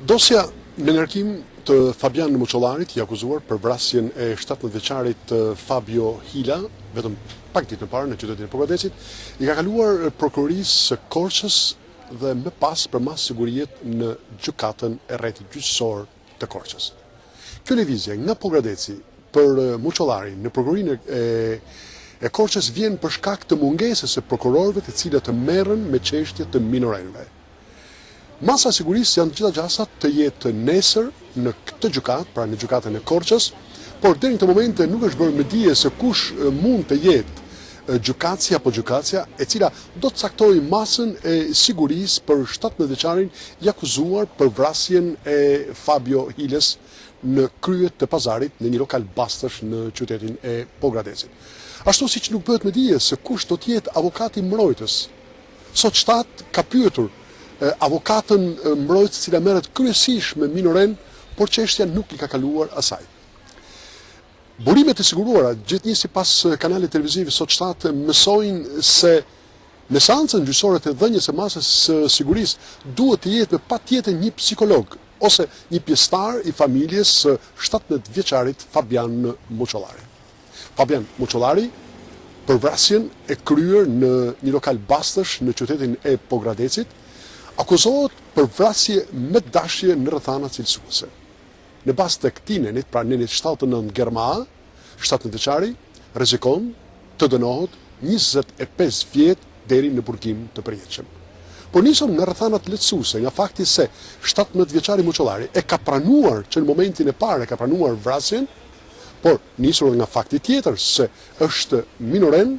Dosja në ngarkim të Fabian Muçollarit, i akuzuar për vrasjen e 17-vjeçarit Fabio Hila, vetëm pak ditë më parë në qytetin e Pogadecit, i ka kaluar prokurorisë së Korçës dhe më pas për mas siguriet në gjykatën e rretit gjyqësor të Korçës. Kjo lëvizje nga Pogadeci për Muçollarin në prokurorinë e Korçës vjen për shkak të mungesës së prokurorëve të cilët të merren me çështje të minorenëve. Masa sigurisë janë të gjitha gjasat të jetë nesër në këtë gjykatë, pra në gjykatën e Korçës, por deri në këtë moment nuk është bërë me dije se kush mund të jetë gjykatësi apo gjykatësja e cila do të caktojë masën e sigurisë për 17-vjeçarin i akuzuar për vrasjen e Fabio Hilës në kryet të pazarit në një lokal bastësh në qytetin e Pogradecit. Ashtu siç nuk bëhet me dije se kush do të jetë avokati mbrojtës. Sot shtat ka pyetur avokatën mbrojtës e cila merret kryesisht me minoren, por çështja nuk i ka kaluar asaj. Burimet e siguruara, gjithnjë sipas kanalit televiziv Sot shtat, mësojnë se në seancën gjyqësore të dhënies së masës së sigurisë duhet të jetë me patjetër një psikolog ose një pjesëtar i familjes së 17-vjeçarit Fabian Muçollari. Fabian Muçollari për vrasjen e kryer në një lokal bastësh në qytetin e Pogradecit akuzohet për vrasje me dashje në rrethana cilësuese. Në bazë të këtij nenit, pra nenit 79 Germa, 17-vjeçari rrezikon të dënohet 25 vjet deri në burgim të përjetshëm. Por nisur nga rrethanat lehtësuese, nga fakti se 17-vjeçari Muçollari e ka pranuar që në momentin e parë ka pranuar vrasjen, por nisur nga fakti tjetër se është minoren,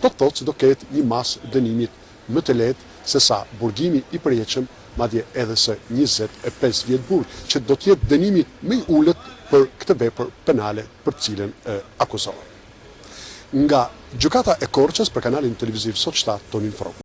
do të thotë se do ketë një masë dënimit më të lehtë se sa burgimi i përjetshëm, madje edhe se 25 vjet burg, që do të jetë dënimi më i ulët për këtë vepër penale për të cilën akuzohet. Nga gjykata e Korçës për kanalin televiziv Sot shtat, Tonin Frog.